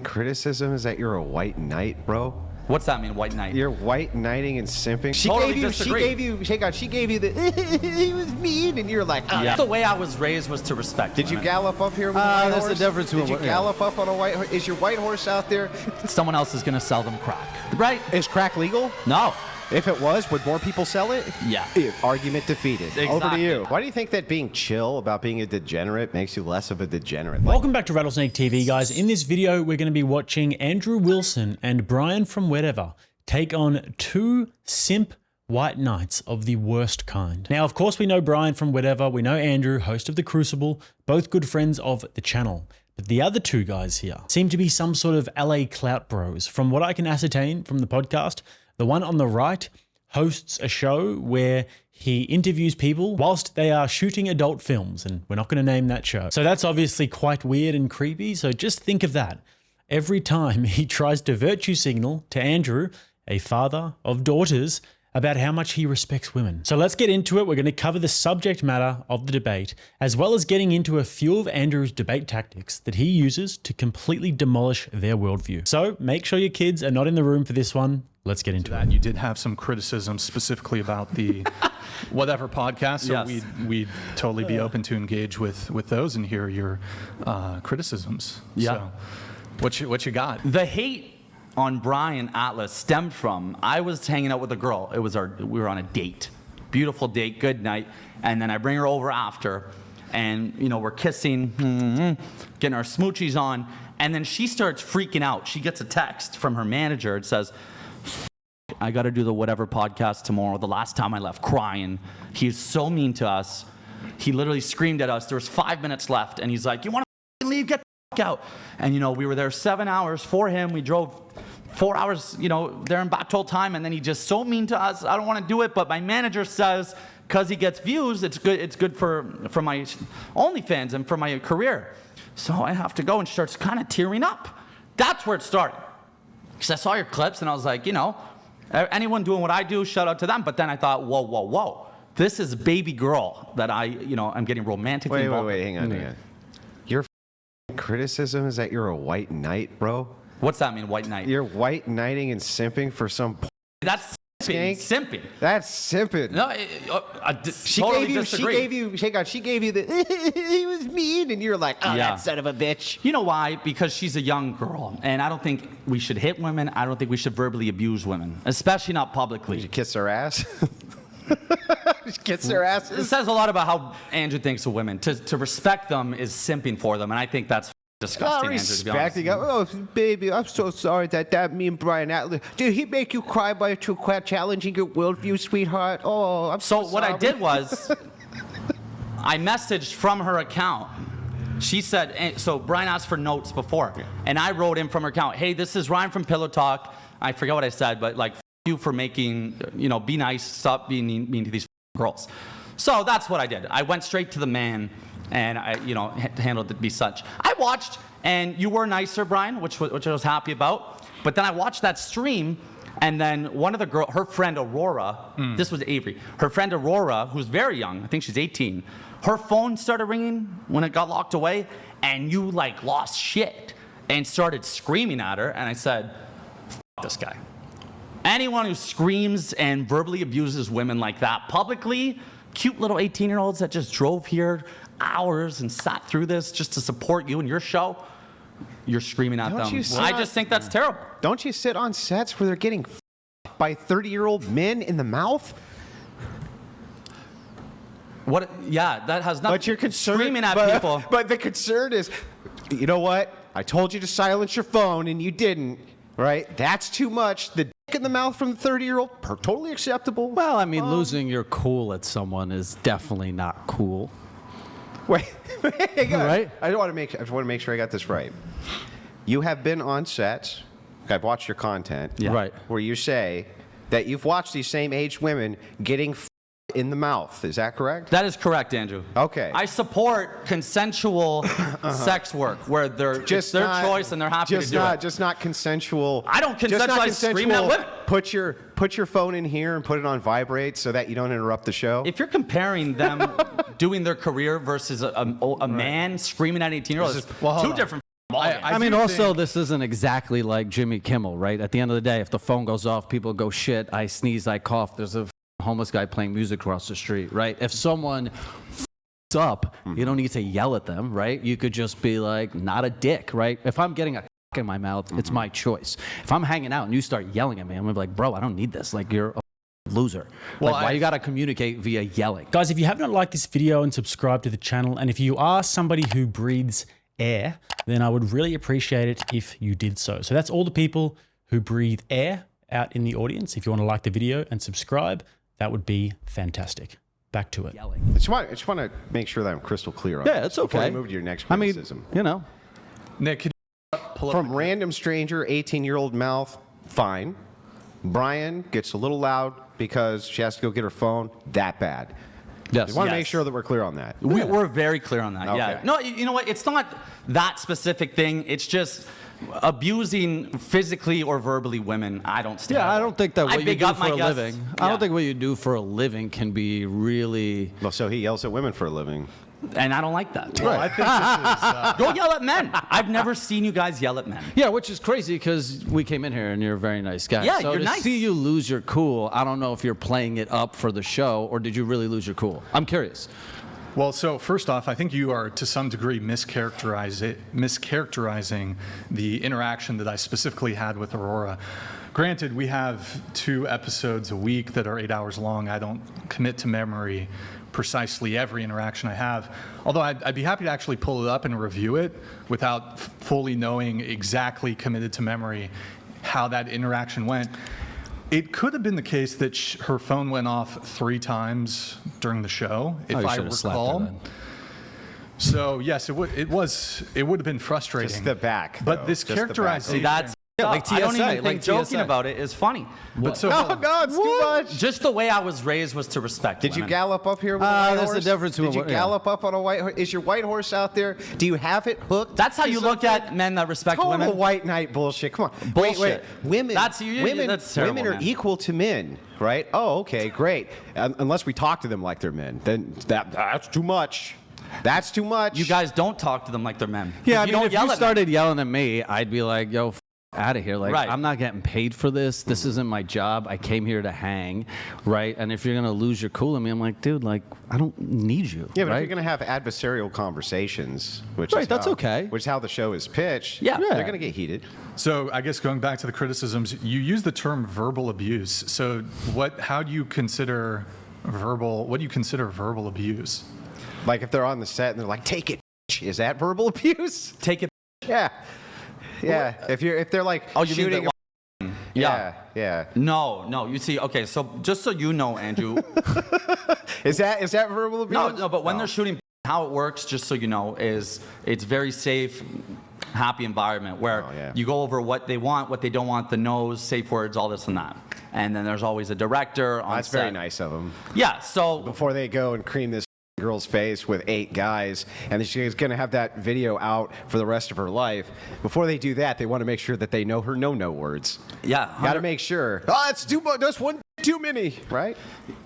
criticism is that you're a white knight, bro. What's that mean, white knight? You're white knighting and simping. She gave you the he was mean, and you're like, oh. Yeah. The way I was raised was to respect. Did you gallop up here with a white horse? There's a difference. Did you gallop up on a white horse? Is your white horse out there? Someone else is gonna sell them crack, right? Is crack legal? No. If it was, would more people sell it? Yeah. Argument defeated. Exactly. Over to you. Why do you think that being chill about being a degenerate makes you less of a degenerate? Welcome back to RattlesnakeTV, guys. In this video, we're going to be watching Andrew Wilson and Brian from Whatever take on two simp white knights of the worst kind. Now, of course, we know Brian from Whatever. We know Andrew, host of The Crucible, both good friends of the channel. But the other two guys here seem to be some sort of LA clout bros. From what I can ascertain from the podcast, the one on the right hosts a show where he interviews people whilst they are shooting adult films, and we're not going to name that show. So that's obviously quite weird and creepy, so just think of that. Every time he tries to virtue signal to Andrew, a father of daughters, about how much he respects women. So let's get into it. We're going to cover the subject matter of the debate, as well as getting into a few of Andrew's debate tactics that he uses to completely demolish their worldview. So make sure your kids are not in the room for this one. Let's get into it. You did have some criticism specifically about the Whatever podcast, so yes. we'd totally be open to engage with those and hear your criticisms. Yeah. So, what you got? The hate on Brian Atlas stemmed from, I was hanging out with a girl. We were on a date, beautiful date, good night, and then I bring her over after, and we're kissing, getting our smoochies on, and then she starts freaking out. She gets a text from her manager. It says, I got to do the Whatever podcast tomorrow. The last time I left crying. He's so mean to us. He literally screamed at us. There was 5 minutes left, and he's like, you want to leave? Get the out. And, we were there 7 hours for him. We drove 4 hours, there and back total time, and then he just so mean to us. I don't want to do it, but my manager says because he gets views, it's good for my OnlyFans and for my career. So I have to go, and she starts kind of tearing up. That's where it started. Because I saw your clips, and I was like, anyone doing what I do, shout out to them. But then I thought, whoa, whoa, whoa. This is a baby girl that I'm getting romantically involved. Wait, hang on. Your criticism is that you're a white knight, bro? What's that mean, white knight? You're white knighting and simping for some That's simping. That's simping. No, totally disagree. She gave you the he was mean, and you're like, oh, yeah. That son of a bitch. You know why? Because she's a young girl, and I don't think we should hit women. I don't think we should verbally abuse women, especially not publicly. Did you kiss her ass? Kiss their asses? It says a lot about how Andrew thinks of women. To respect them is simping for them, and I think that's disgusting, Andrew, to be honest. Oh, baby, I'm so sorry that me and Brian Atlas. Did he make you cry by challenging your worldview, sweetheart? Oh, I'm so sorry. What I did was, I messaged from her account. She said, so Brian asked for notes before, and I wrote in from her account, hey, this is Ryan from Pillow Talk. I forget what I said, but like, f you for making, be nice, stop being mean to these girls. So that's what I did. I went straight to the man, and I, handled it to be such. I watched, and you were nicer, Brian, which I was happy about. But then I watched that stream, and then one of the girls, her friend Aurora, this was Avery, her friend Aurora, who's very young, I think she's 18, her phone started ringing when it got locked away, and you like lost shit and started screaming at her, and I said, F this guy. Anyone who screams and verbally abuses women like that publicly, cute little 18-year-olds that just drove here hours and sat through this just to support you and your show, you're screaming at them. I just think that's terrible. Don't you sit on sets where they're getting by 30-year-old men in the mouth? What? Yeah, that has nothing. But you're concerned, screaming at people. But the concern is, you know what? I told you to silence your phone and you didn't, right? That's too much. The dick in the mouth from the 30-year-old, totally acceptable. Well, I mean, losing your cool at someone is definitely not cool. Wait, hang on. Right? I want to make sure I got this right. You have been on sets. I've watched your content. Yeah. Right. Where you say that you've watched these same aged women getting in the mouth. Is that correct? That is correct, Andrew. Okay. I support consensual sex work where it's their choice and they're happy to do it. Just not consensual. I don't consensualize screaming at women. Put your phone in here and put it on vibrate so that you don't interrupt the show. If you're comparing them doing their career versus a man screaming at 18-year-olds, two different I mean, also, this isn't exactly like Jimmy Kimmel, right? At the end of the day, if the phone goes off, people go shit, I sneeze, I cough. There's a homeless guy playing music across the street, right? If someone up, you don't need to yell at them, right? You could just be like, not a dick, right? If I'm getting a in my mouth, it's my choice. If I'm hanging out and you start yelling at me, I'm gonna be like, bro, I don't need this. Like, you're a loser. Well, like, why you gotta communicate via yelling? Guys, if you have not liked this video and subscribed to the channel, and if you are somebody who breathes air, then I would really appreciate it if you did so. So that's all the people who breathe air out in the audience. If you want to like the video and subscribe, that would be fantastic. Back to it. Yelling. I just want to make sure that I'm crystal clear on Yeah, this it's okay. before we move to your next criticism. I mean, you know. Nick, could you pull up From random stranger, 18-year-old mouth, fine. Brian gets a little loud because she has to go get her phone. That bad. Yes. I want to make Yes. sure that we're clear on that. We're very clear on that. Yeah. Okay. No, you know what? It's not that specific thing. It's just abusing physically or verbally women. I don't stand. Yeah, I don't think that what you big do up for my a guests. living, I Yeah. don't think what you do for a living can be really. Well, so he yells at women for a living. And I don't like that. Well, I think this is, Go yell at men. I've never seen you guys yell at men. Yeah, which is crazy because we came in here and you're a very nice guy. Yeah, so you're to nice. see you lose your cool, I don't know if you're playing it up for the show or did you really lose your cool? I'm curious. well, so first off, I think you are to some degree mischaracterizing the interaction that I specifically had with Aurora. Granted, we have 2 episodes a week that are 8 hours long. I don't commit to memory precisely every interaction I have, although I'd be happy to actually pull it up and review it without fully knowing exactly committed to memory how that interaction went. It could have been the case that her phone went off 3 times during the show, if Oh, you I should have slapped her recall. then. So yes, it would have been frustrating. Just the back, But though. this Just the back. characterization. That's like I don't TSA, even like think joking TSA. about it is funny. But so Oh, no, it's too much. Just the way I was raised was to respect Did you women. gallop up here with a white there's a horse? difference Did you between- yeah. gallop up on a white horse? Is your white horse out there? Do you have it hooked? That's how to you look something? at men that respect Total women. white knight bullshit. Come on. Bullshit. Wait. Women. That's terrible, women are man. equal to men, right? Oh, okay, great. Unless we talk to them like they're men, then that's too much. That's too much. You guys don't talk to them like they're men. Yeah, I you mean, don't if yell you at started yelling at me, I'd be like, yo, out of here. Like, Right. I'm not getting paid for this. This isn't my job. I came here to hang, right? And if you're going to lose your cool at me, I'm like, dude, like, I don't need you. Yeah, but right? if you're going to have adversarial conversations, which Right, is that's how, okay. which is how the show is pitched, Yeah. they're going to get heated. So I guess going back to the criticisms, you use the term verbal abuse. So how do you consider verbal? What do you consider verbal abuse? Like if they're on the set and they're like, "Take it," is that verbal abuse? them. Take it. Yeah, yeah. If they're like Oh, you mean shooting, that- yeah. No. You see, okay. So just so you know, Andrew. Is that verbal abuse? no. But when they're shooting, how it works, just so you know, is it's very safe, happy environment where Oh, yeah. you go over what they want, what they don't want, the no's, safe words, all this and that. And then there's always a director on That's set. very nice of them. Yeah. So Before they go and cream this girl's face with 8 guys, and she's going to have that video out for the rest of her life. Before they do that, they want to make sure that they know her no words. yeah, Got to make sure. Oh, that's too much. That's one too many, right?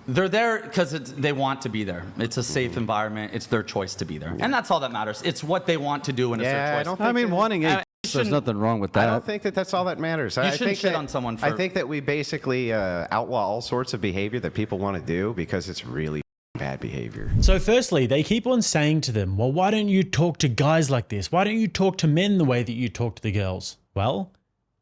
they're there because they want to be there. It's a safe environment. It's their choice to be there, and that's all that matters. It's what they want to do, and it's Yeah, their I choice. don't I think mean, that- wanting it, there's shouldn't- nothing wrong with that. I don't think that that's all that matters. I shouldn't think shit that, on someone I for- think that we basically outlaw all sorts of behavior that people want to do because it's really bad behavior. So firstly, they keep on saying to them, well, why don't you talk to guys like this? Why don't you talk to men the way that you talk to the girls? Well,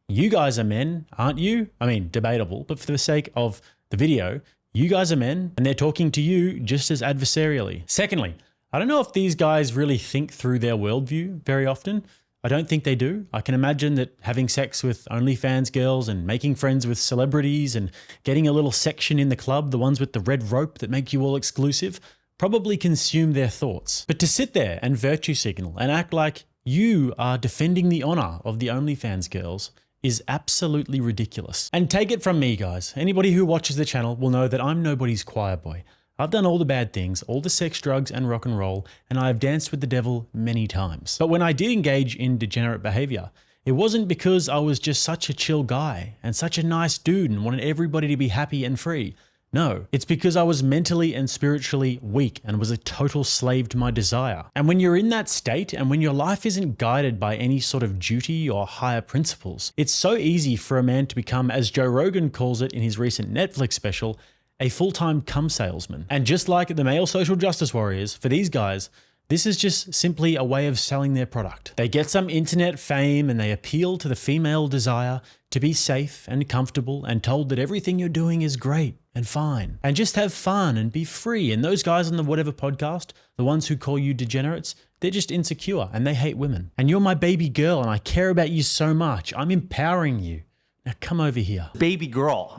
you guys are men, aren't you? I mean, debatable, but for the sake of the video, you guys are men and they're talking to you just as adversarially. Secondly, I don't know if these guys really think through their worldview very often. I don't think they do. I can imagine that having sex with OnlyFans girls and making friends with celebrities and getting a little section in the club, the ones with the red rope that make you all exclusive, probably consume their thoughts. But to sit there and virtue signal and act like you are defending the honor of the OnlyFans girls is absolutely ridiculous. And take it from me, guys. Anybody who watches the channel will know that I'm nobody's choir boy. I've done all the bad things, all the sex, drugs, and rock and roll, and I have danced with the devil many times. But when I did engage in degenerate behavior, it wasn't because I was just such a chill guy and such a nice dude and wanted everybody to be happy and free. No, it's because I was mentally and spiritually weak and was a total slave to my desire. And when you're in that state and when your life isn't guided by any sort of duty or higher principles, it's so easy for a man to become, as Joe Rogan calls it in his recent Netflix special, a full-time cum salesman. And just like the male social justice warriors, for these guys, this is just simply a way of selling their product. They get some internet fame and they appeal to the female desire to be safe and comfortable and told that everything you're doing is great and fine. And just have fun and be free. And those guys on the whatever podcast, the ones who call you degenerates, they're just insecure and they hate women. And you're my baby girl and I care about you so much. I'm empowering you. Now come over here. Baby girl.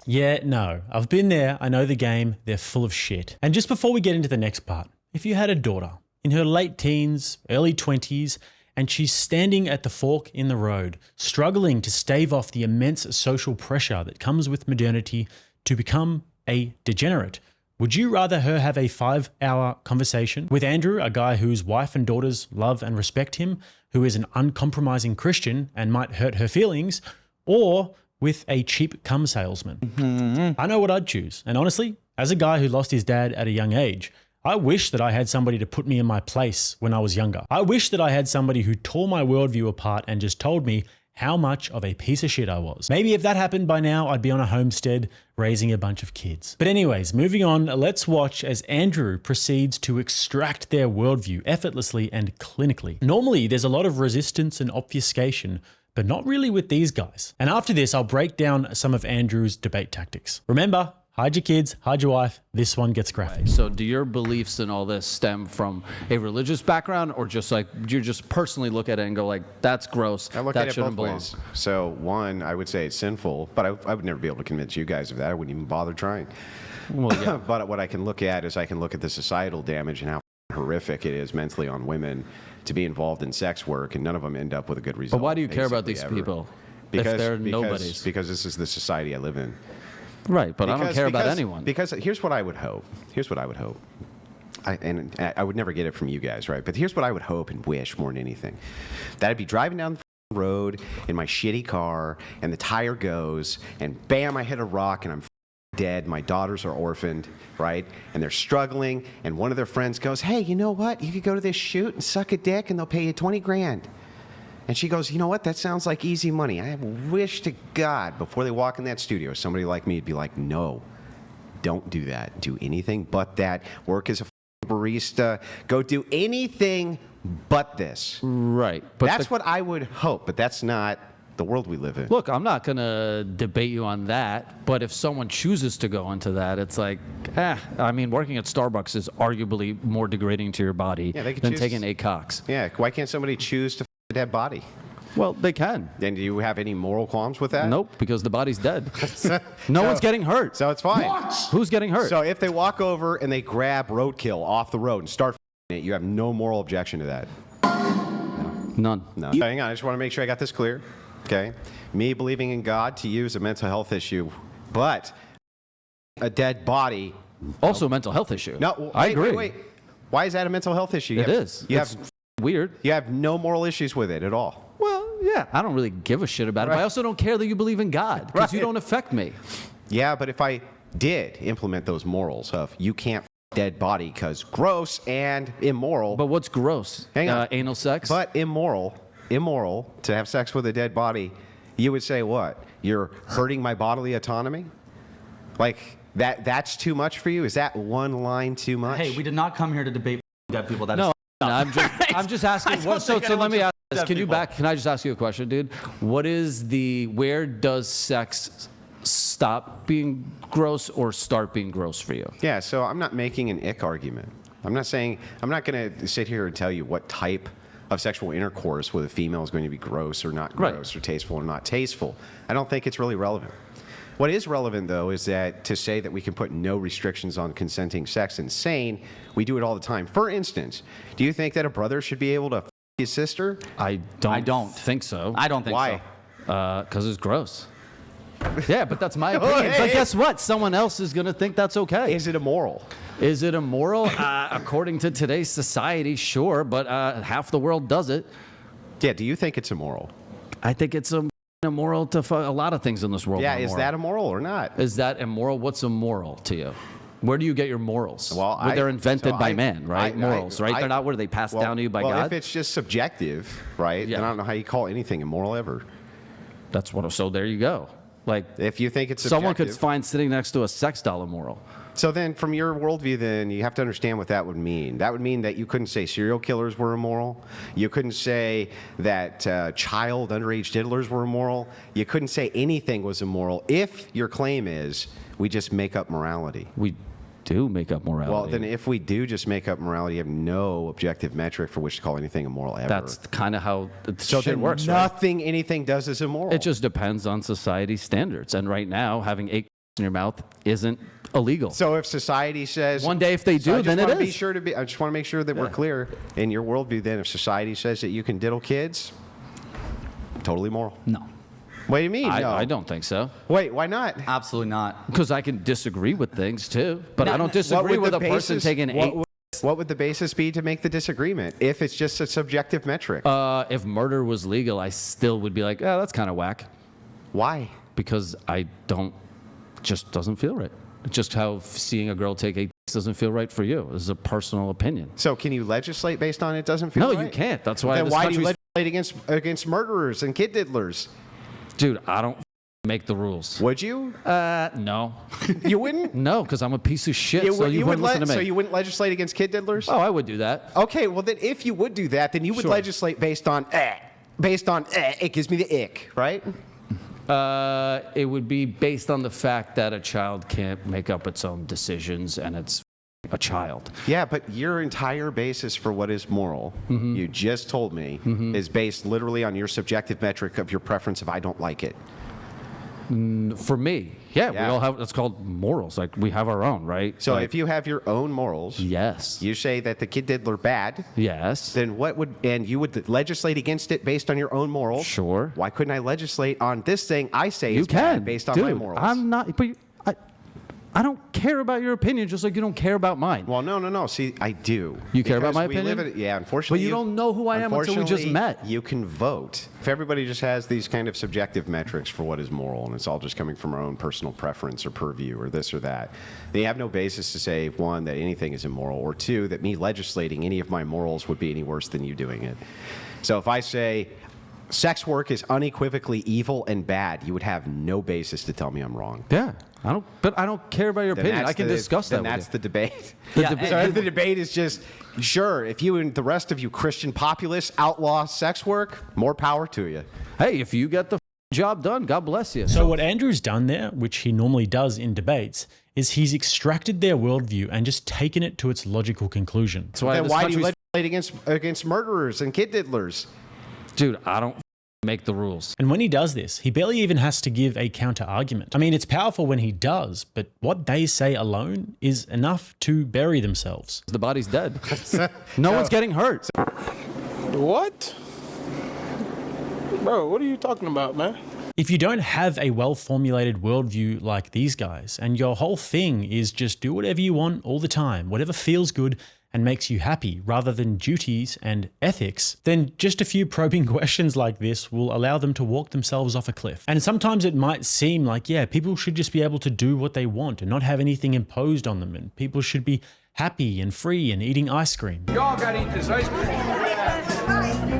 Yeah, no, I've been there. I know the game. They're full of shit. And just before we get into the next part, if you had a daughter in her late teens, early 20s, and she's standing at the fork in the road, struggling to stave off the immense social pressure that comes with modernity to become a degenerate, would you rather her have a 5-hour conversation with Andrew, a guy whose wife and daughters love and respect him, who is an uncompromising Christian and might hurt her feelings, or with a cheap cum salesman? I know what I'd choose. And honestly, as a guy who lost his dad at a young age, I wish that I had somebody to put me in my place when I was younger. I wish that I had somebody who tore my worldview apart and just told me how much of a piece of shit I was. Maybe if that happened by now, I'd be on a homestead raising a bunch of kids. But anyways, moving on, let's watch as Andrew proceeds to extract their worldview effortlessly and clinically. Normally, there's a lot of resistance and obfuscation, but not really with these guys. And after this, I'll break down some of Andrew's debate tactics. Remember, hide your kids, hide your wife. This one gets graphic. So do your beliefs and all this stem from a religious background, or just like you just personally look at it and go like, that's gross, I look that at it shouldn't both belong? ways. So one, I would say it's sinful, but I would never be able to convince you guys of that. I wouldn't even bother trying. Well, yeah. But what I can look at is I can look at the societal damage and how horrific it is mentally on women to be involved in sex work, and none of them end up with a good result. But why do you care about these basically, ever. people if they're nobodies? Because this is the society I live in. Right, but I don't care about anyone. Because here's what I would hope. Here's what I would hope. I would never get it from you guys, right? But here's what I would hope and wish more than anything. That I'd be driving down the road in my shitty car, and the tire goes, and bam, I hit a rock, and I'm dead. My daughters are orphaned, right? And they're struggling, and one of their friends goes, hey, you know what? You could go to this shoot and suck a dick, and they'll pay you 20 grand. And she goes, you know what? That sounds like easy money. I wish to God, before they walk in that studio, somebody like me would be like, no, don't do that. Do anything but that. Work as a barista. Go do anything but this. Right. But That's what I would hope, but that's not the world we live in. Look, I'm not going to debate you on that, but if someone chooses to go into that, it's like, I mean, working at Starbucks is arguably more degrading to your body they could than choose- taking 8 cocks. Yeah, why can't somebody choose to a dead body? Well, they can. And do you have any moral qualms with that? Nope, because the body's dead. No one's getting hurt. So it's fine. Who's getting hurt? So if they walk over and they grab roadkill off the road and start it, you have no moral objection to that? None. No. Hang on, I just want to make sure I got this clear. Okay? Me believing in God to you is a mental health issue, but a dead body... Also a mental health issue. No, I wait, agree. Wait. Why is that a mental health issue? It is. It's weird. You have no moral issues with it at all. Well, yeah, I don't really give a shit about it, but I also don't care that you believe in God, because you Right. don't affect me. Yeah, but if I did implement those morals of you can't dead body because gross and immoral... But what's gross? Hang on. Anal sex? But immoral to have sex with a dead body, you would say what? You're hurting my bodily autonomy? Like, that's too much for you? Is that one line too much? Hey, we did not come here to debate dead people. That No, is I'm just asking. So let me ask this. Can I just ask you a question, dude? Where does sex stop being gross or start being gross for you? Yeah, so I'm not making an ick argument. I'm not going to sit here and tell you what type of sexual intercourse with a female is going to be gross or not gross, or tasteful or not tasteful. I don't think it's really relevant. What is relevant, though, is that to say that we can put no restrictions on consenting sex insane, we do it all the time. For instance, do you think that a brother should be able to f his sister? I don't think so. I don't think Why? so. Because it's gross. Yeah, but that's my opinion. hey, But hey. guess what? Someone else is going to think that's okay. Is it immoral? Is it immoral? According to today's society, sure, but half the world does it. Yeah, do you think it's immoral? I think it's immoral to a lot of things in this world. Yeah, are is immoral. that immoral or not? Is that immoral? What's immoral to you? Where do you get your morals? Well, they're invented by man, right? Morals, right? They're not where they passed down to you by God. If it's just subjective, right? Yeah. Then I don't know how you call anything immoral ever. That's what. So there you go. Like If you think it's someone could subjective. find sitting next to a sex doll immoral. So then, from your worldview, then you have to understand what that would mean. That would mean that you couldn't say serial killers were immoral. You couldn't say that child underage diddlers were immoral. You couldn't say anything was immoral if your claim is we just make up morality. We do make up morality. Well, then if we do just make up morality, you have no objective metric for which to call anything immoral ever. that's kind of how so shit then works, right? nothing anything does is immoral. It just depends on society's standards. And right now, having 8 in your mouth isn't illegal. So if society says One day if they do, I just then it wanna be is. sure to be. I just want to make sure that we're clear in your worldview. Then, if society says that you can diddle kids, totally moral. No, What do you mean? No. I don't think so. Wait, why not? absolutely not. Because I can disagree with things too. But No, I don't what disagree would with the a person basis- taking 8. What would the basis be to make the disagreement if it's just a subjective metric? If murder was legal, I still would be like, oh, that's kind of whack. Why? Because I don't, just doesn't feel right. Just how seeing a girl take 8 doesn't feel right for you. This is a personal opinion. So can you legislate based on it doesn't feel No, right? you can't. That's why Then this why do you country's- legislate against murderers and kid diddlers? Dude, I don't make the rules. Would you? No. You wouldn't? No, because I'm a piece of shit, so you wouldn't listen to me. So you wouldn't legislate against kid diddlers? Oh, I would do that. Okay, well then if you would do that, then you would Sure. legislate based on it gives me the ick, right? It would be based on the fact that a child can't make up its own decisions and it's a child. Yeah, but your entire basis for what is moral, you just told me, is based literally on your subjective metric of your preference of I don't like it. For me, yeah, we Yeah. all have, it's called morals. Like, we have our own, right? So Like, if you have your own morals, yes. you say that the kid diddler bad, Yes. then what would, and you would legislate against it based on your own morals. Sure. Why couldn't I legislate on this thing I say You is bad can. based on Dude, my morals? I'm not, but I don't care about your opinion just like you don't care about mine. Well, no. See, I do. You care about Because my we live opinion? yeah, unfortunately. But you don't know who I am until we just unfortunately, met. You can vote. If everybody just has these kind of subjective metrics for what is moral, and it's all just coming from our own personal preference or purview or this or that, they have no basis to say, one, that anything is immoral, or two, that me legislating any of my morals would be any worse than you doing it. So if I say, sex work is unequivocally evil and bad, you would have no basis to tell me I'm wrong. Yeah. But I don't care about your Then opinion. that's I can the- discuss that then with that's you. the debate. Yeah, So if the debate is just, sure, if you and the rest of you Christian populists outlaw sex work, more power to you. Hey, if you get the job done, God bless you. So what Andrew's done there, which he normally does in debates, is he's extracted their worldview and just taken it to its logical conclusion. That's why Then this why do you country's- legislate against murderers and kid diddlers? Dude, I don't make the rules. And when he does this, he barely even has to give a counter argument. I mean, it's powerful when he does, but what they say alone is enough to bury themselves. The body's dead. No one's getting hurt. What? Bro, what are you talking about, man? If you don't have a well-formulated worldview like these guys, and your whole thing is just do whatever you want all the time, whatever feels good and makes you happy, rather than duties and ethics, then just a few probing questions like this will allow them to walk themselves off a cliff. And sometimes it might seem like, yeah, people should just be able to do what they want and not have anything imposed on them, and people should be happy and free and eating ice cream. Y'all gotta eat this ice cream.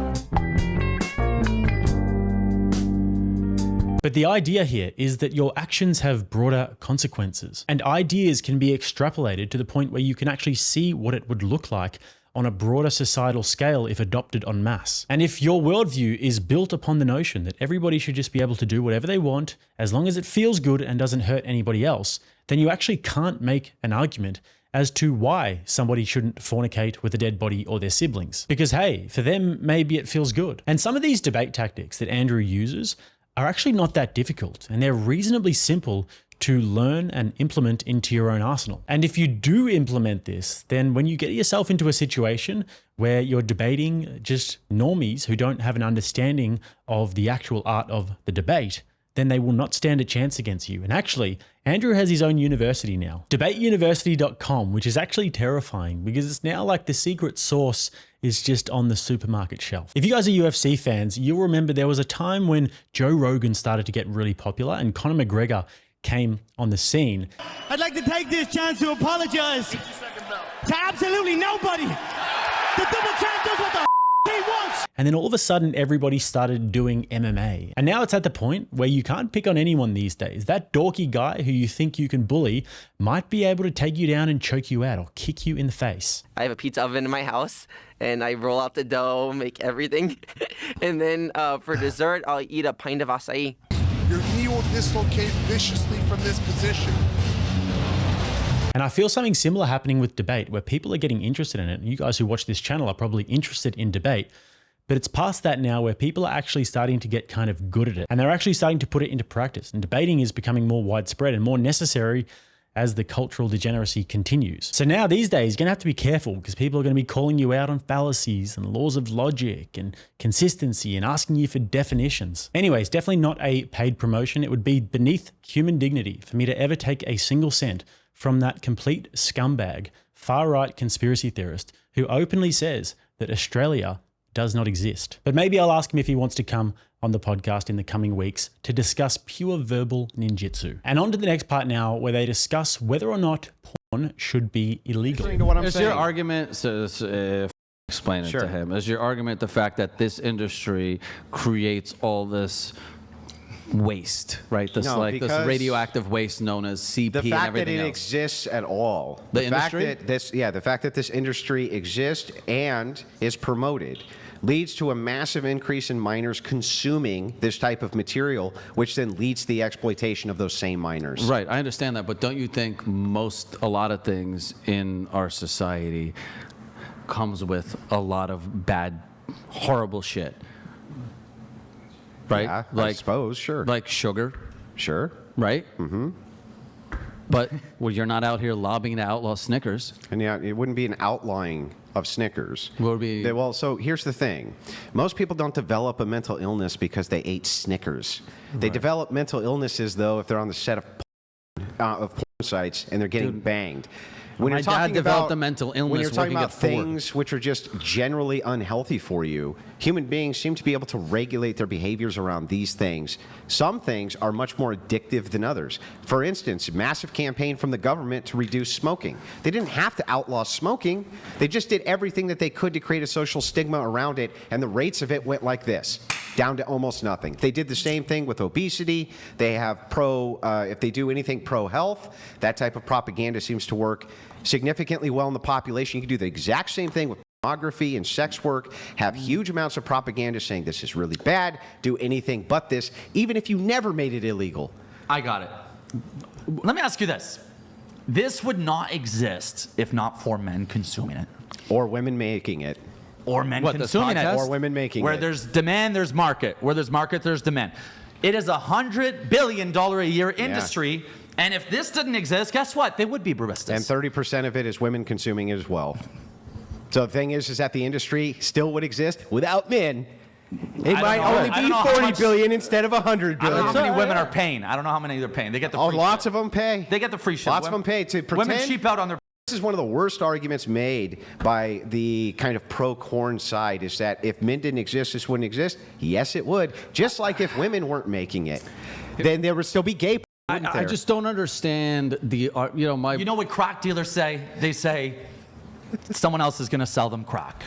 But the idea here is that your actions have broader consequences, and ideas can be extrapolated to the point where you can actually see what it would look like on a broader societal scale if adopted en masse. And if your worldview is built upon the notion that everybody should just be able to do whatever they want as long as it feels good and doesn't hurt anybody else, then you actually can't make an argument as to why somebody shouldn't fornicate with a dead body or their siblings. Because hey, for them, maybe it feels good. And some of these debate tactics that Andrew uses are actually not that difficult, and they're reasonably simple to learn and implement into your own arsenal. And if you do implement this, then when you get yourself into a situation where you're debating just normies who don't have an understanding of the actual art of the debate, then they will not stand a chance against you. And actually, Andrew has his own university now, debateuniversity.com, which is actually terrifying because it's now like the secret sauce is just on the supermarket shelf. If you guys are UFC fans, you'll remember there was a time when Joe Rogan started to get really popular and Conor McGregor came on the scene. I'd like to take this chance to apologize to absolutely nobody. The double champ does what the he wants. And then all of a sudden, everybody started doing MMA. And now it's at the point where you can't pick on anyone these days. That dorky guy who you think you can bully might be able to take you down and choke you out or kick you in the face. I have a pizza oven in my house, and I roll out the dough, make everything. And then for dessert, I'll eat a pint of acai. Your knee will dislocate viciously from this position. And I feel something similar happening with debate, where people are getting interested in it. And you guys who watch this channel are probably interested in debate. But it's past that now where people are actually starting to get kind of good at it. And they're actually starting to put it into practice. And debating is becoming more widespread and more necessary as the cultural degeneracy continues. So now these days, you're going to have to be careful because people are going to be calling you out on fallacies and laws of logic and consistency and asking you for definitions. Anyways, definitely not a paid promotion. It would be beneath human dignity for me to ever take a single cent from that complete scumbag, far-right conspiracy theorist who openly says that Australia does not exist. But maybe I'll ask him if he wants to come on the podcast in the coming weeks to discuss pure verbal ninjutsu. And on to the next part now, where they discuss whether or not porn should be illegal. To what I'm Is saying. your argument, explain it Sure. to him, is your argument the fact that this industry creates all this waste, right? This No, this because radioactive waste known as CP The and fact that everything it else. exists at all, The fact industry? that the fact that this industry exists and is promoted leads to a massive increase in minors consuming this type of material, which then leads to the exploitation of those same minors. Right, I understand that, but don't you think a lot of things in our society comes with a lot of bad, horrible shit? Right? Yeah, I suppose, sure. Like sugar, Sure. right? Mm-hmm. But well, you're not out here lobbying to outlaw Snickers. And yeah, it wouldn't be an outlawing of Snickers. What would be? Well, so here's the thing. Most people don't develop a mental illness because they ate Snickers. They develop mental illnesses, though, if they're on the set of porn sites and they're getting banged. When My you're dad talking developed about a mental illness when you're talking working about at Ford. things which are just generally unhealthy for you, human beings seem to be able to regulate their behaviors around these things. Some things are much more addictive than others. For instance, massive campaign from the government to reduce smoking. They didn't have to outlaw smoking. They just did everything that they could to create a social stigma around it, and the rates of it went like this, down to almost nothing. They did the same thing with obesity. They have if they do anything pro-health, that type of propaganda seems to work significantly well in the population. You can do the exact same thing with pornography and sex work, have huge amounts of propaganda saying this is really bad, do anything but this, even if you never made it illegal. I got it. Let me ask you this. This would not exist if not for men consuming it. Or women making it. Or men What, this consuming it. podcast? Or women making Where it. there's demand, there's market. Where there's market, there's demand. It is $100 billion a year industry. And if this didn't exist, guess what? They would be baristas. And 30% of it is women consuming it as well. So the thing is that the industry still would exist without men. It might only be 40 billion instead of 100 I don't know billion. how many women are paying. I don't know how many they're paying. They get the Oh, free lots shit. of them pay. They get the free shit. Lots of them pay to pretend. Women cheap out on their... This is one of the worst arguments made by the kind of pro-corn side, is that if men didn't exist, this wouldn't exist. Yes, it would. Just like if women weren't making it, then there would still be gay porn. I just don't understand the, You know what crack dealers say? They say someone else is going to sell them crack.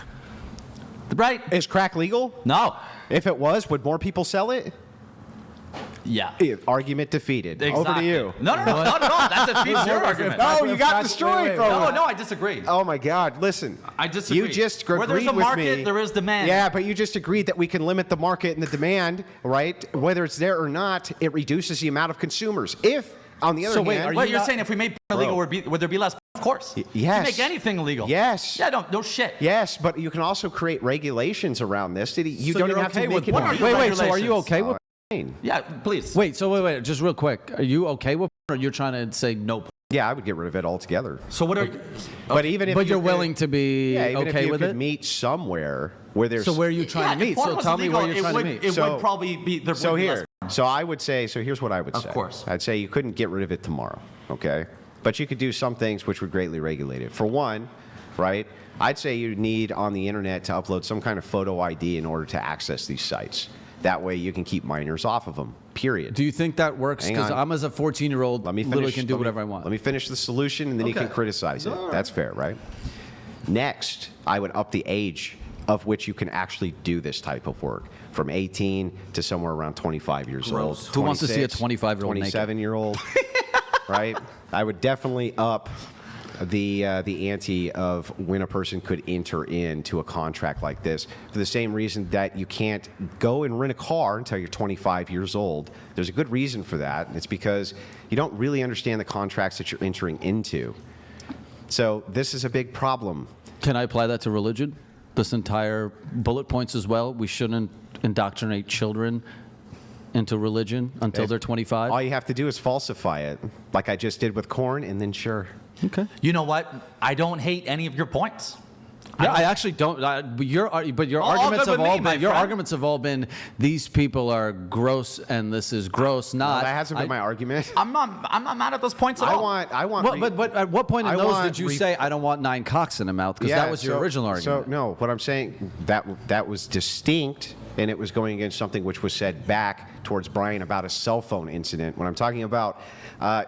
Right? Is crack legal? No. If it was, would more people sell it? Yeah. Argument defeated. Exactly. Over to you. No. That defeats your argument. No, you got destroyed, bro. No, I disagree. Oh my God! Listen, I disagree. You just agreed Where there's a with market, me. there is demand. Yeah, but you just agreed that we can limit the market and the demand, right? Whether it's there or not, it reduces the amount of consumers. If, on the other hand, You're saying if we made porn illegal, would there be less? Of course. Yes. You make anything illegal. Yes. Yeah. No shit. Yes, but you can also create regulations around this. You So don't you're even have okay to with make it. what are you- wait, so are you okay with? Yeah. Please. Wait, just real quick. Are you okay with, or you're trying to say no? Yeah, I would get rid of it altogether. So what are? But even if But you're could- willing to be yeah, even okay if you with could it? meet somewhere where there's. So where are you trying to if meet? porn So was tell me legal, where you're trying to meet. It So- would probably be. There So would be here, less So I would say, so here's what I would say. Of course. I'd say you couldn't get rid of it tomorrow, okay? But you could do some things which would greatly regulate it. For one, right, I'd say you need on the internet to upload some kind of photo ID in order to access these sites. That way you can keep minors off of them, period. Do you think that works? Because I'm as a 14-year-old, literally can do whatever I want. Let me finish the solution, and then you can criticize it. That's fair, right? Next, I would up the age of which you can actually do this type of work, from 18 to somewhere around 25 years old. Who wants to see a 25-year-old naked? 27-year-old, right? I would definitely up the ante of when a person could enter into a contract like this, for the same reason that you can't go and rent a car until you're 25 years old. There's a good reason for that, and it's because you don't really understand the contracts that you're entering into. So this is a big problem. Can I apply that to religion? This entire bullet points as well? We shouldn't indoctrinate children into religion until they're 25? All you have to do is falsify it, like I just did with corn, and then sure. Okay. You know what? I don't hate any of your points. Yeah, I actually don't. But your arguments have all been arguments have all been these people are gross and this is gross. Not that hasn't been my argument. I'm not mad at those points at all. I want. But at what point in those did you say I don't want 9 cocks in a mouth? Because that was your original argument. So no, what I'm saying that was distinct, and it was going against something which was said back towards Brian about a cell phone incident. When I'm talking about,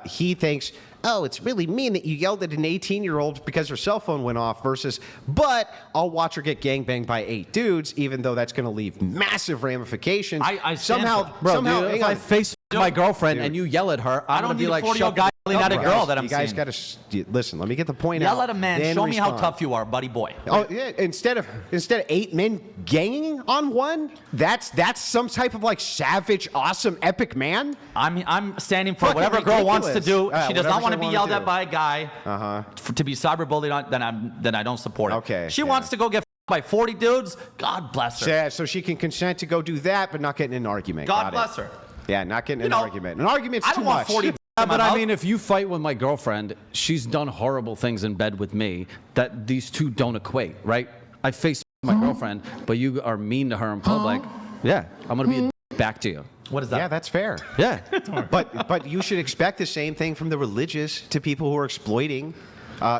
he thinks, oh, it's really mean that you yelled at an 18-year-old because her cell phone went off versus, but I'll watch her get gangbanged by 8 dudes, even though that's going to leave massive ramifications. I somehow, if I face my girlfriend and you yell at her, I'm going to be like, shut guy yelling at a girl that I'm You guys seeing. got to listen. Let me get the point out. Yell at a man. then Show me how respond. tough you are, buddy boy. Oh yeah! Instead of 8 men ganging on one, that's some type of like savage, awesome, epic man. I'm standing for Fucking whatever a girl wants to do. ridiculous. She does Whatever not want she to be wanna yelled do. at by a guy. To be cyberbullied on, then I don't support it. Okay, She yeah. wants to go get by 40 dudes. God bless her. Yeah, so she can consent to go do that, but not get in an argument. God Got bless it. her. Yeah, not getting in an know, argument. An argument's I too don't want much. 40. But I mean, if you fight with my girlfriend, she's done horrible things in bed with me that these two don't equate, right? I face my girlfriend, but you are mean to her in public. Yeah, I'm going to be a back to you. What is that? Yeah, that's fair. Yeah. But you should expect the same thing from the religious to people who are exploiting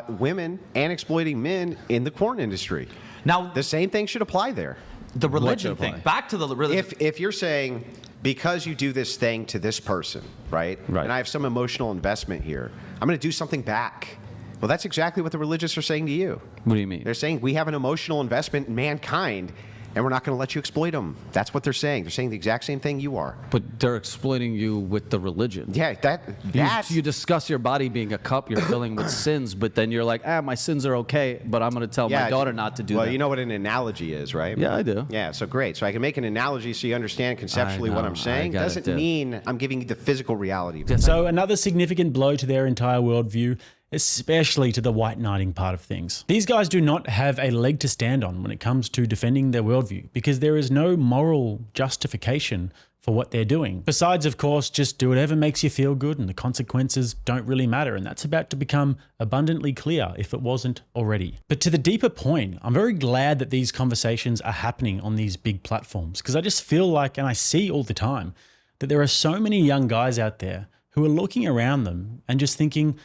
women and exploiting men in the porn industry. Now, The same thing should apply there. the religion apply? thing. Back to the religion. If you're saying, because you do this thing to this person, right? Right. And I have some emotional investment here, I'm going to do something back. Well, that's exactly what the religious are saying to you. What do you mean? They're saying we have an emotional investment in mankind, and we're not going to let you exploit them. That's what they're saying. They're saying the exact same thing you are. But they're exploiting you with the religion. Yeah, that's You discuss your body being a cup you're filling with sins, but then you're like, my sins are okay, but I'm going to tell my daughter not to do that. Well, you know what an analogy is, right? Yeah, I do. Yeah, so great. So I can make an analogy so you understand conceptually what know, I'm saying. I got it, Doesn't dude. mean I'm giving you the physical reality of it. So another significant blow to their entire worldview, especially to the white knighting part of things. These guys do not have a leg to stand on when it comes to defending their worldview because there is no moral justification for what they're doing. Besides, of course, just do whatever makes you feel good and the consequences don't really matter. And that's about to become abundantly clear if it wasn't already. But to the deeper point, I'm very glad that these conversations are happening on these big platforms because I just feel like, and I see all the time, that there are so many young guys out there who are looking around them and just thinking,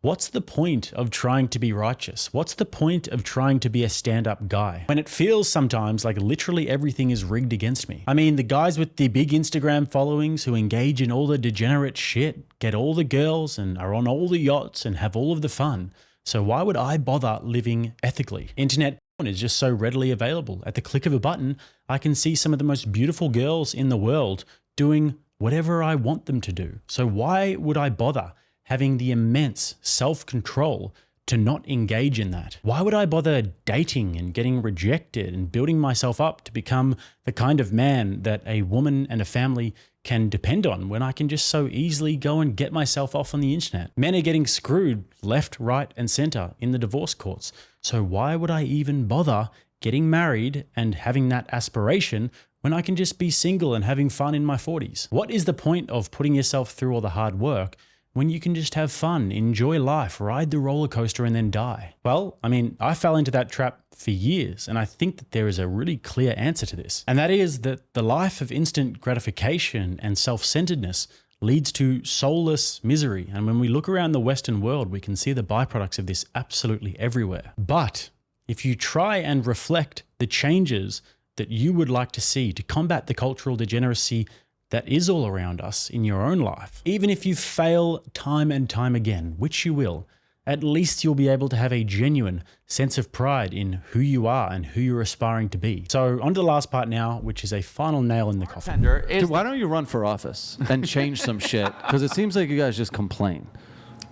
what's the point of trying to be righteous? What's the point of trying to be a stand-up guy? When it feels sometimes like literally everything is rigged against me. I mean, the guys with the big Instagram followings who engage in all the degenerate shit, get all the girls and are on all the yachts and have all of the fun. So why would I bother living ethically? Internet porn is just so readily available. At the click of a button, I can see some of the most beautiful girls in the world doing whatever I want them to do. So why would I bother having the immense self-control to not engage in that? Why would I bother dating and getting rejected and building myself up to become the kind of man that a woman and a family can depend on when I can just so easily go and get myself off on the internet? Men are getting screwed left, right, and center in the divorce courts. So why would I even bother getting married and having that aspiration when I can just be single and having fun in my 40s? What is the point of putting yourself through all the hard work when you can just have fun, enjoy life, ride the roller coaster and then die? Well, I mean, I fell into that trap for years, and I think that there is a really clear answer to this. And that is that the life of instant gratification and self-centeredness leads to soulless misery. And when we look around the Western world, we can see the byproducts of this absolutely everywhere. But if you try and reflect the changes that you would like to see to combat the cultural degeneracy that is all around us in your own life, even if you fail time and time again, which you will, at least you'll be able to have a genuine sense of pride in who you are and who you're aspiring to be. So on to the last part now, which is a final nail in the coffin. Dude, why don't you run for office and change some shit? Because it seems like you guys just complain.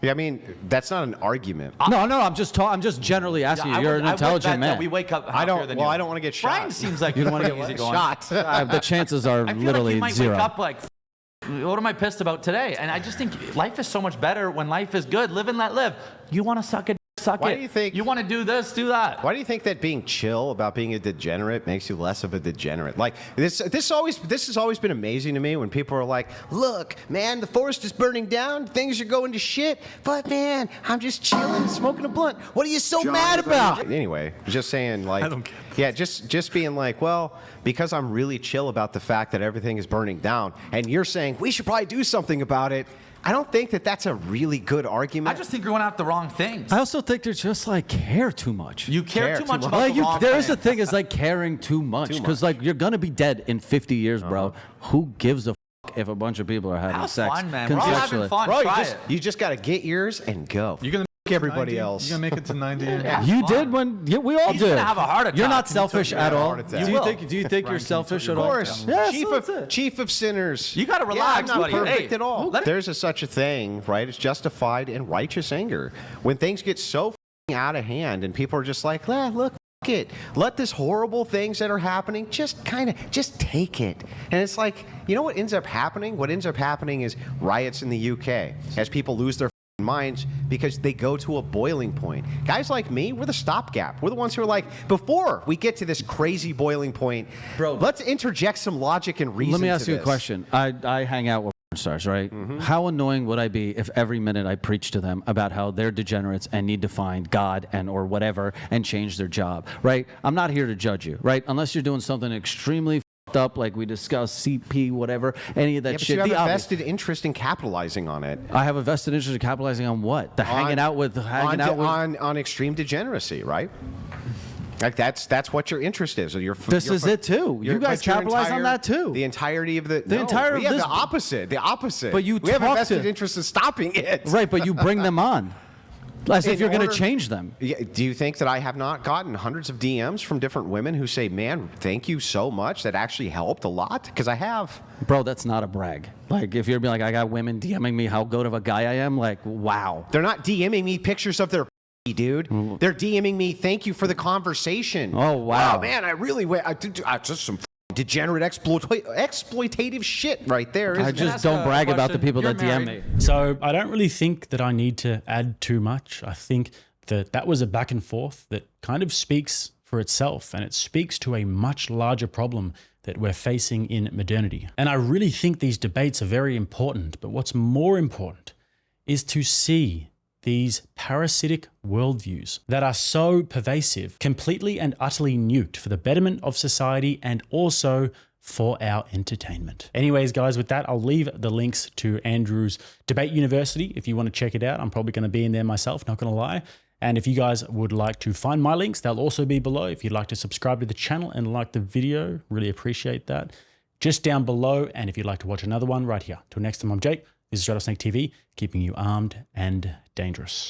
Yeah, I mean, that's not an argument. No, I'm just generally asking you. You're an intelligent man. We wake up I don't. than Well, you. I don't want to get shot. Brian seems like You don't want to get easy going. shot. The chances are I feel literally like you might zero. wake up like, what am I pissed about today? And I just think life is so much better when life is good. Live and let live. You want to suck it, suck Why it. do you think- You want to do this, do that. Why do you think that being chill about being a degenerate makes you less of a degenerate? Like this has always been amazing to me when people are like, "Look, man, the forest is burning down, things are going to shit, but man, I'm just chilling, smoking a blunt. What are you so mad about?" Anyway, just saying, like, I don't care. yeah, just being like, well, because I'm really chill about the fact that everything is burning down, and you're saying we should probably do something about it. I don't think that that's a really good argument. I just think you're going after the wrong things. I also think they're just like care too much. You care too much about Like, the wrong there's a things. thing is like caring too much because like you're gonna be dead in 50 years, bro. Who gives a f if a bunch of people are having Have sex fun, man. We're all having consensually? fun. Bro, Try you just got to get yours and go. You're gonna Fuck everybody 90? else. You're gonna make it to 90. Yeah. You Fun. did when we all He's did. gonna have a heart attack. You're not He selfish took at a all. heart attack. Do You you think you're selfish at Of all? course, Yeah, chief of sinners. You gotta Yeah, relax, I'm not buddy. perfect Hey, at all. let it- There's such a thing, right? It's justified and righteous anger. When things get so f***ing out of hand and people are just like, look, f*** it. Let this horrible things that are happening just take it. And it's like, you know what ends up happening? What ends up happening is riots in the UK as people lose their minds because they go to a boiling point. Guys like me, we're the stopgap. We're the ones who are like, before we get to this crazy boiling point, Bro, let's interject some logic and reason. Let me ask to you a this. question. I hang out with stars, right? How annoying would I be if every minute I preach to them about how they're degenerates and need to find God and or whatever and change their job, right? I'm not here to judge you, right? Unless you're doing something extremely f***ed up, like we discussed, CP, whatever, any of that Yeah, but shit. you have The a obvious- vested interest in capitalizing on it. I have a vested interest in capitalizing on what? Hanging out with on extreme degeneracy, right? Like that's what your interest is. This is it too. You guys but your capitalize on that too. The entirety of the entire we of have this- the opposite. The opposite. But you we have a talk vested to- interest in stopping it. Right, but you bring them on. As if In you're going to order- change them. Yeah, do you think that I have not gotten hundreds of DMs from different women who say, "Man, thank you so much. That actually helped a lot"? Because I have. Bro, that's not a brag. Like, if you're being like, I got women DMing me how good of a guy I am, like, wow. They're not DMing me pictures of their dude. They're DMing me, "Thank you for the conversation." Oh, wow. Man, I really went. I just some degenerate exploitative shit right there. I Isn't just ask don't a brag about the question? people You're that DM married. me. So I don't really think that I need to add too much. I think that was a back and forth that kind of speaks for itself, and it speaks to a much larger problem that we're facing in modernity. And I really think these debates are very important, but what's more important is to see these parasitic worldviews that are so pervasive, completely and utterly nuked for the betterment of society and also for our entertainment. Anyways, guys, with that, I'll leave the links to Andrew's Debate University if you want to check it out. I'm probably going to be in there myself, not going to lie. And if you guys would like to find my links, they'll also be below. If you'd like to subscribe to the channel and like the video, really appreciate that. Just down below. And if you'd like to watch another one, right here. Till next time, I'm Jake. This is RattlesnakeTV, keeping you armed and dangerous.